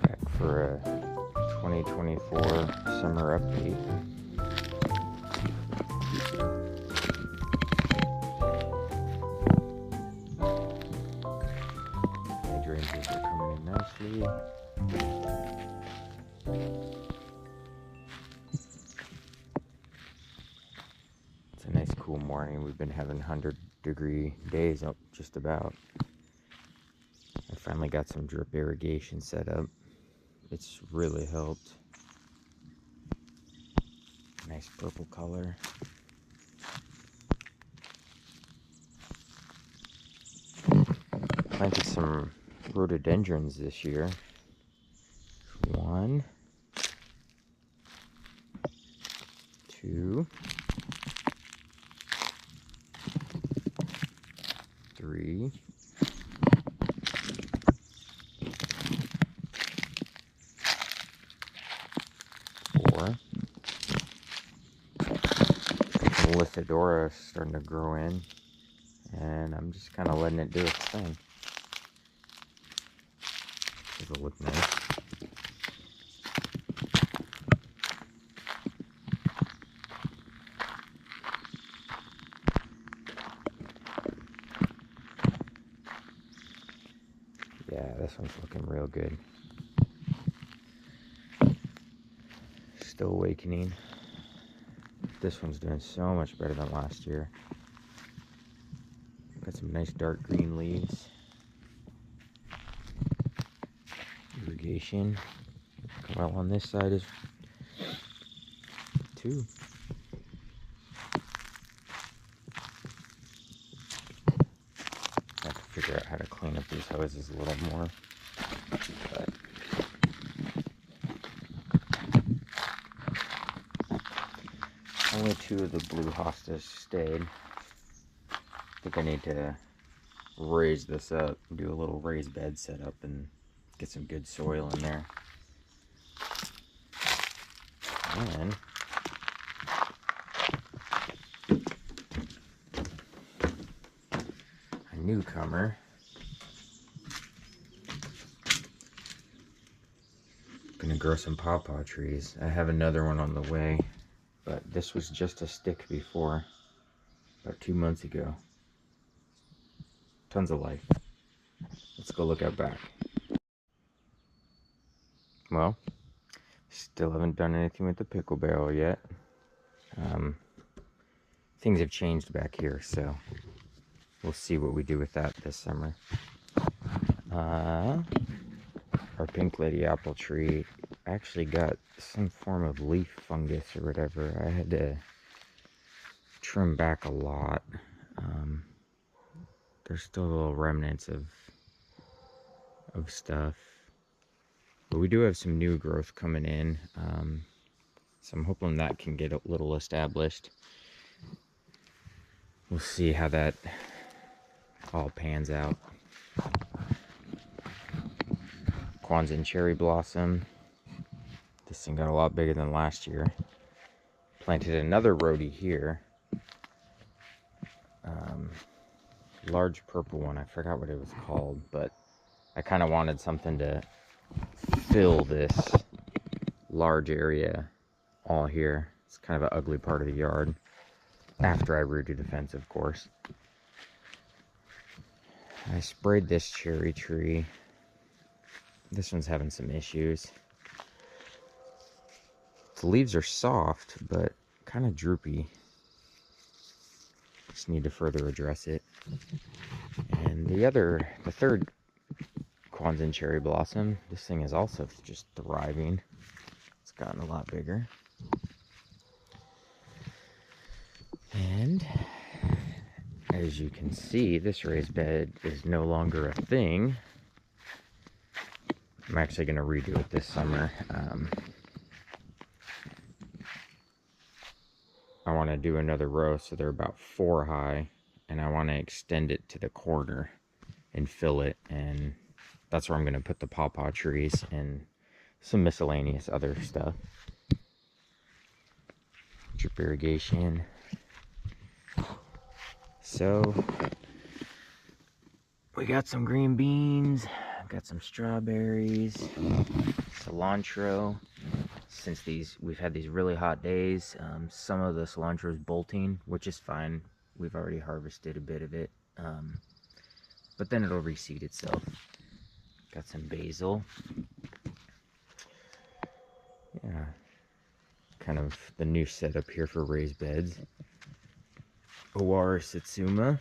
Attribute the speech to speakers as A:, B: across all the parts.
A: Back for a 2024 summer update. Hydrangeas are coming in nicely. It's a nice cool morning. We've been having 100-degree days up just about. I finally got some drip irrigation set up. It's really helped. Nice purple color. Planted some rhododendrons this year. 1, 2, 3, 4. Lithodora is starting to grow in, and I'm just kind of letting it do its thing. It'll look nice. Yeah, this one's looking real good. Still awakening. This one's doing so much better than last year. Got some nice dark green leaves. Irrigation. Well, on this side is 2. I have to figure out how to clean up these hoses a little more. But only 2 of the blue hostas stayed. I think I need to raise this up, do a little raised bed setup, and get some good soil in there. And a newcomer. Gonna grow some pawpaw trees. I have another one on the way, but this was just a stick before, about 2 months ago. Tons of life. Let's go look out back. Well, still haven't done anything with the pickle barrel yet. Things have changed back here, so we'll see what we do with that this summer. Our pink lady apple tree actually got some form of leaf fungus or whatever. I had to trim back a lot. There's still little remnants of stuff. But we do have some new growth coming in, so I'm hoping that can get a little established. We'll see how that all pans out. Kwanzan Cherry blossom. This thing got a lot bigger than last year. Planted another rhodie here. Large purple one. I forgot what it was called, but I kind of wanted something to fill this large area all here. It's kind of an ugly part of the yard. After I rooted the fence, of course. I sprayed this cherry tree. This one's having some issues. The leaves are soft, but kind of droopy. Just need to further address it. And the third Kwanzan cherry blossom, this thing is also just thriving. It's gotten a lot bigger. And as you can see, this raised bed is no longer a thing. I'm actually going to redo it this summer. I want to do another row, so they're about 4 high, and I want to extend it to the corner and fill it, and that's where I'm going to put the pawpaw trees and some miscellaneous other stuff. Drip irrigation. So we got some green beans, got some strawberries, cilantro. Since we've had these really hot days, some of the cilantro is bolting, which is fine. We've already harvested a bit of it, but then it'll reseed itself. Got some basil. Yeah, kind of the new setup here for raised beds. Owari Satsuma,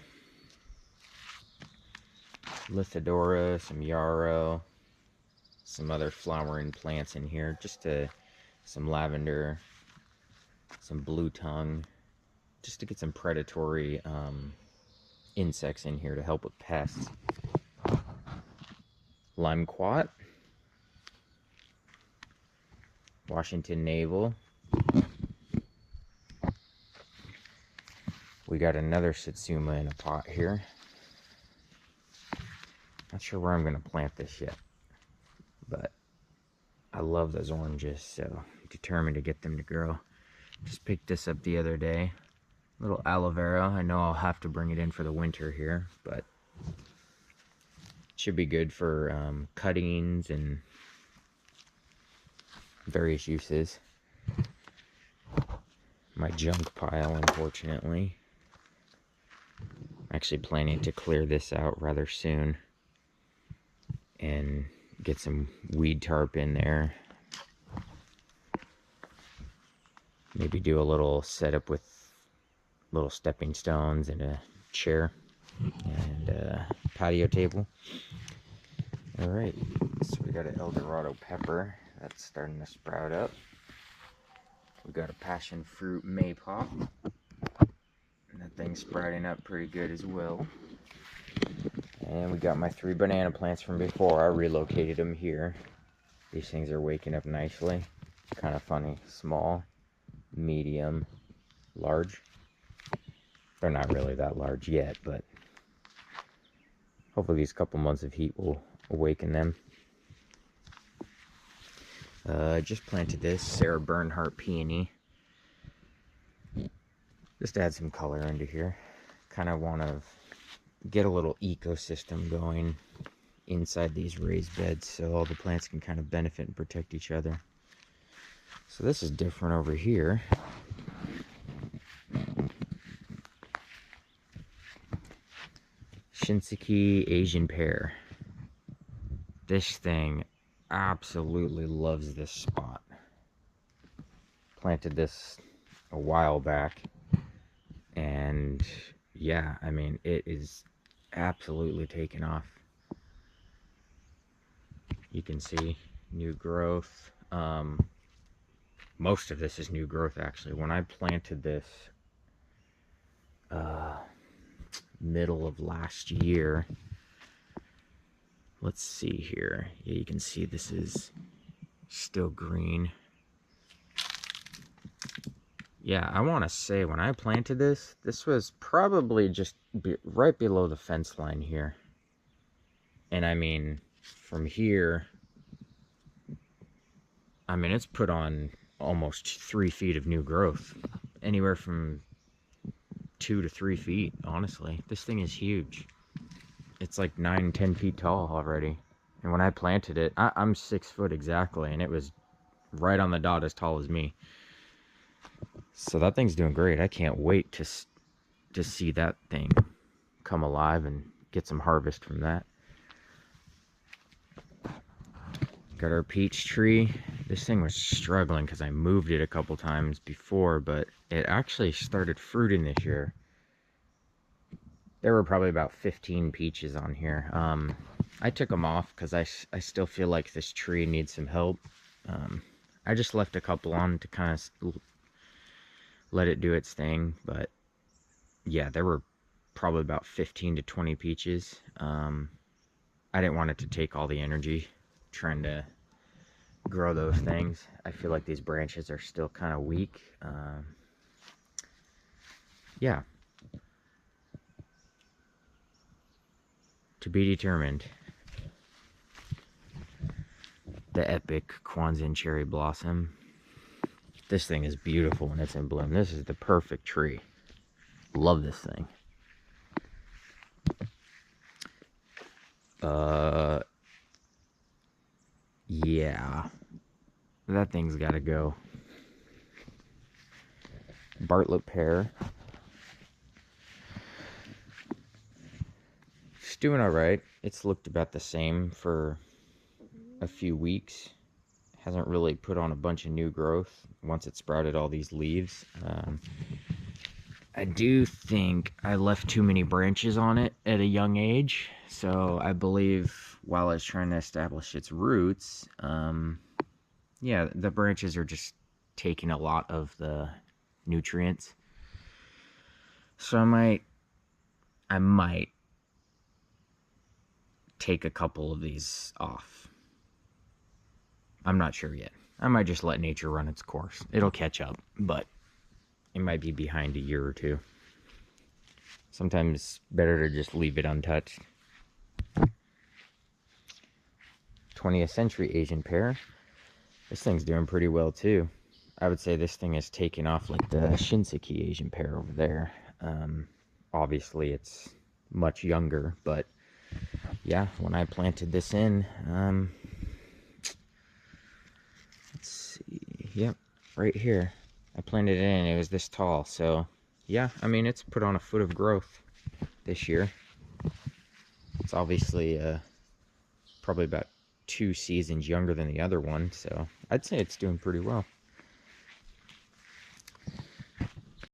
A: Lithidora, some yarrow, some other flowering plants in here, some lavender, some blue tongue, just to get some predatory insects in here to help with pests. Limequat, Washington navel. We got another Satsuma in a pot here. Not sure where I'm going to plant this yet, but I love those oranges, so I'm determined to get them to grow. Just picked this up the other day. Little aloe vera. I know I'll have to bring it in for the winter here, but it should be good for cuttings and various uses. My junk pile, unfortunately. I'm actually planning to clear this out rather soon and get some weed tarp in there. Maybe do a little setup with little stepping stones and a chair and a patio table. All right, so we got an Eldorado pepper that's starting to sprout up. We got a Passionfruit Maypop, and that thing's sprouting up pretty good as well. And we got my 3 banana plants from before. I relocated them here. These things are waking up nicely. Kind of funny. Small, medium, large. They're not really that large yet, but hopefully these couple months of heat will awaken them. I just planted this Sarah Bernhardt peony. Just to add some color into here. Kind of want to get a little ecosystem going inside these raised beds so all the plants can kind of benefit and protect each other. So this is different over here. Shinseki Asian pear. This thing absolutely loves this spot. Planted this a while back, and yeah, I mean, it is absolutely taken off. You can see new growth. Most of this is new growth, actually. When I planted this middle of last year, let's see here. Yeah, you can see this is still green. Yeah, I want to say when I planted this was probably just right below the fence line here. And I mean, from here, I mean, it's put on almost 3 feet of new growth. Anywhere from 2 to 3 feet, honestly. This thing is huge. It's like 9-10 feet tall already. And when I planted it, I'm 6 foot exactly, and it was right on the dot as tall as me. So that thing's doing great. I can't wait to see that thing come alive and get some harvest from that. Got our peach tree. This thing was struggling because I moved it a couple times before, but it actually started fruiting this year. There were probably about 15 peaches on here. I took them off because I still feel like this tree needs some help. I just left a couple on to kind of let it do its thing, but yeah, there were probably about 15 to 20 peaches. I didn't want it to take all the energy trying to grow those things. I feel like these branches are still kind of weak. Yeah. To be determined. The epic Kwanzan Cherry blossom. This thing is beautiful when it's in bloom. This is the perfect tree. Love this thing. Yeah. That thing's gotta go. Bartlett pear. It's doing alright. It's looked about the same for a few weeks. Hasn't really put on a bunch of new growth once it sprouted all these leaves. I do think I left too many branches on it at a young age. So I believe while it's trying to establish its roots, yeah, the branches are just taking a lot of the nutrients. So I might take a couple of these off. I'm not sure yet. I might just let nature run its course. It'll catch up, but it might be behind a year or two. Sometimes better to just leave it untouched. 20th century Asian pear. This thing's doing pretty well too. I would say this thing is taking off like the Shinseki Asian pear over there. Obviously it's much younger, but yeah, when I planted this in, let's see, yep, right here. I planted it in, it was this tall, so yeah, I mean, it's put on a foot of growth this year. It's obviously probably about 2 seasons younger than the other one, so I'd say it's doing pretty well.